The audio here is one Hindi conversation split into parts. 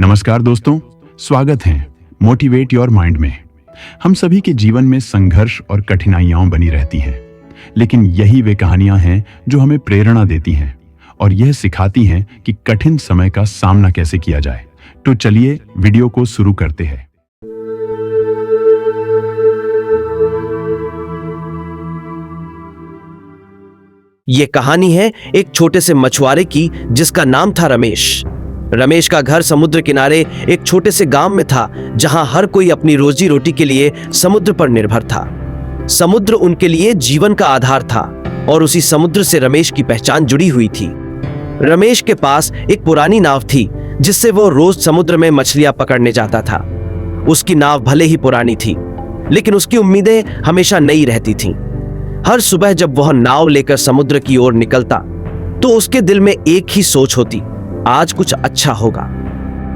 नमस्कार दोस्तों, स्वागत है मोटिवेट योर माइंड में। हम सभी के जीवन में संघर्ष और कठिनाइयां बनी रहती हैं, लेकिन यही वे कहानियां हैं जो हमें प्रेरणा देती हैं और यह सिखाती हैं कि कठिन समय का सामना कैसे किया जाए। तो चलिए वीडियो को शुरू करते हैं। ये कहानी है एक छोटे से मछुआरे की जिसका नाम था रमेश। रमेश का घर समुद्र किनारे एक छोटे से गांव में था, जहां हर कोई अपनी रोजी रोटी के लिए समुद्र पर निर्भर था। समुद्र उनके लिए जीवन का आधार था और उसी समुद्र से रमेश की पहचान जुड़ी हुई थी। रमेश के पास एक पुरानी नाव थी जिससे वो रोज समुद्र में मछलियां पकड़ने जाता था। उसकी नाव भले ही पुरानी थी, लेकिन उसकी उम्मीदें हमेशा नई रहती थीं। हर सुबह जब वह नाव लेकर समुद्र की ओर निकलता तो उसके दिल में एक ही सोच होती, आज कुछ अच्छा होगा।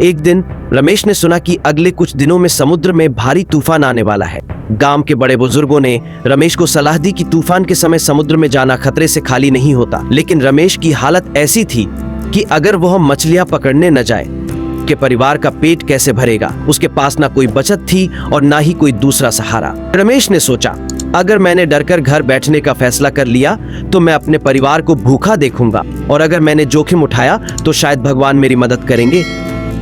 एक दिन रमेश ने सुना कि अगले कुछ दिनों में समुद्र में भारी तूफान आने वाला है। गांव के बड़े बुजुर्गों ने रमेश को सलाह दी कि तूफान के समय समुद्र में जाना खतरे से खाली नहीं होता, लेकिन रमेश की हालत ऐसी थी कि अगर वह मछलियां पकड़ने न जाए कि परिवार का पेट कैसे भरेगा। उसके पास ना कोई बचत थी और ना ही कोई दूसरा सहारा। रमेश ने सोचा, अगर मैंने डरकर घर बैठने का फैसला कर लिया तो मैं अपने परिवार को भूखा देखूंगा, और अगर मैंने जोखिम उठाया तो शायद भगवान मेरी मदद करेंगे।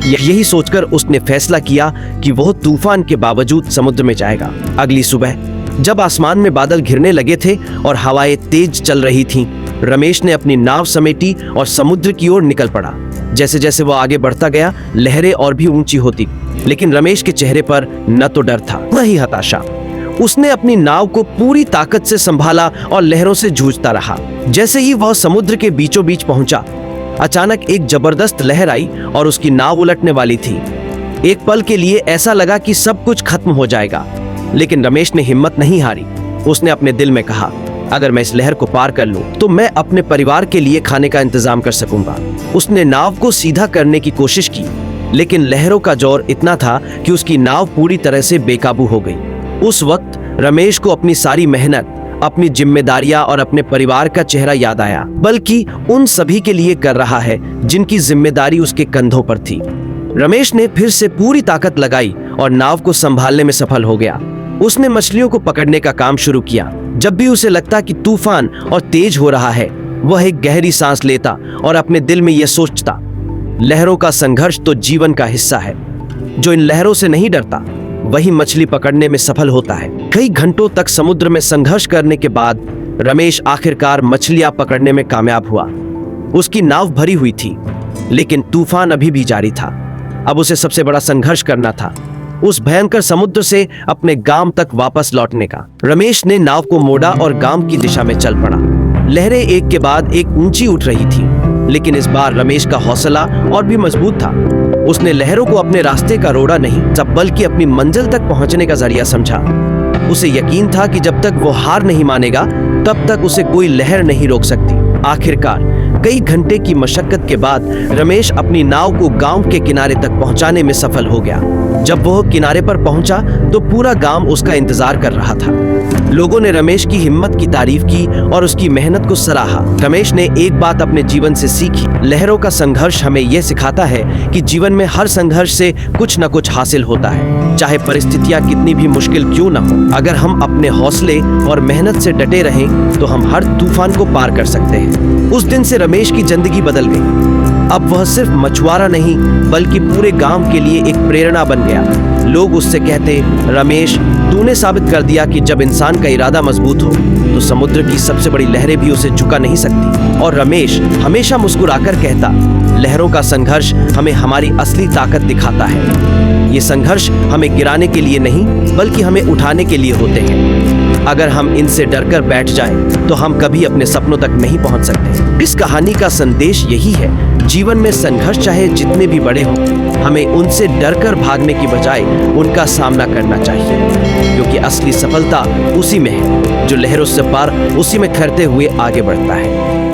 यही सोचकर उसने फैसला किया कि वह तूफान के बावजूद समुद्र में जाएगा। अगली सुबह जब आसमान में बादल घिरने लगे थे और हवाएं तेज चल रही थीं, रमेश ने अपनी नाव समेटी और समुद्र की ओर निकल पड़ा। जैसे जैसे वह आगे बढ़ता गया, लहरें और भी ऊंची होती, लेकिन रमेश के चेहरे पर न तो डर था न ही हताशा। उसने अपनी नाव को पूरी ताकत से संभाला और लहरों से जूझता रहा। जैसे ही वह समुद्र के बीचों बीच पहुंचा, अचानक एक जबरदस्त लहर आई और उसकी नाव उलटने वाली थी। एक पल के लिए ऐसा लगा कि सब कुछ खत्म हो जाएगा, लेकिन रमेश ने हिम्मत नहीं हारी। उसने अपने दिल में कहा, अगर मैं इस लहर को पार कर लूं तो मैं अपने परिवार के लिए खाने का इंतजाम कर सकूंगा। उसने नाव को सीधा करने की कोशिश की, लेकिन लहरों का जोर इतना था कि उसकी नाव पूरी तरह से बेकाबू हो गई। उस वक्त रमेश को अपनी सारी मेहनत, अपनी जिम्मेदारियां और अपने परिवार का चेहरा याद आया, बल्कि उन सभी के लिए कर रहा है जिनकी जिम्मेदारी उसके कंधों पर थी। रमेश ने फिर से पूरी ताकत लगाई और नाव को संभालने में सफल हो गया। उसने मछलियों को पकड़ने का काम शुरू किया। जब भी उसे लगता कि तूफान और तेज हो रहा है, वह एक गहरी सांस लेता और अपने दिल में यह सोचता, लहरों का संघर्ष तो जीवन का हिस्सा है। जो इन लहरों से नहीं डरता वही मछली पकड़ने में सफल होता है। कई घंटों तक समुद्र में संघर्ष करने के बाद रमेश आखिरकार मछलियां पकड़ने में कामयाब हुआ। उसकी नाव भरी हुई थी, लेकिन तूफान अभी भी जारी था। अब उसे सबसे बड़ा संघर्ष करना था, उस भयंकर समुद्र से अपने गांव तक वापस लौटने का। रमेश ने नाव को मोड़ा और गांव की दिशा में चल पड़ा। लहरें एक के बाद एक ऊंची उठ रही थी, लेकिन इस बार रमेश का हौसला और भी मजबूत था। उसने लहरों को अपने रास्ते का रोड़ा नहीं, बल्कि अपनी मंजिल तक पहुंचने का जरिया समझा। उसे यकीन था कि जब तक वो हार नहीं मानेगा, तब तक उसे कोई लहर नहीं रोक सकती। आखिरकार कई घंटे की मशक्कत के बाद रमेश अपनी नाव को गांव के किनारे तक पहुंचाने में सफल हो गया। जब वह किनारे पर पहुंचा तो पूरा गांव उसका इंतजार कर रहा था। लोगों ने रमेश की हिम्मत की तारीफ की और उसकी मेहनत को सराहा। रमेश ने एक बात अपने जीवन से सीखी, लहरों का संघर्ष हमें यह सिखाता है कि जीवन में हर संघर्ष से कुछ न कुछ हासिल होता है, चाहे परिस्थितियां कितनी भी मुश्किल क्यों न हो। अगर हम अपने हौसले और मेहनत से डटे रहें तो हम हर तूफान को पार कर सकते हैं। उस दिन से रमेश की जिंदगी बदल गई। अब वह सिर्फ मछुआरा नहीं, बल्कि पूरे गांव के लिए एक प्रेरणा बन गया। लोग उससे कहते, रमेश, तूने साबित कर दिया कि जब इंसान का इरादा मजबूत हो तो समुद्र की सबसे बड़ी लहरें भी उसे झुका नहीं सकती। और रमेश हमेशा मुस्कुराकर कहता, लहरों का संघर्ष हमें हमारी असली ताकत दिखाता है। ये संघर्ष हमें गिराने के लिए नहीं, बल्कि हमें उठाने के लिए होते हैं। अगर हम इनसे डरकर बैठ जाएं, तो हम कभी अपने सपनों तक नहीं पहुंच सकते। इस कहानी का संदेश यही है, जीवन में संघर्ष चाहे जितने भी बड़े हों, हमें उनसे डरकर भागने की बजाय उनका सामना करना चाहिए, क्योंकि असली सफलता उसी में है जो लहरों से पार उसी में करते हुए आगे बढ़ता है।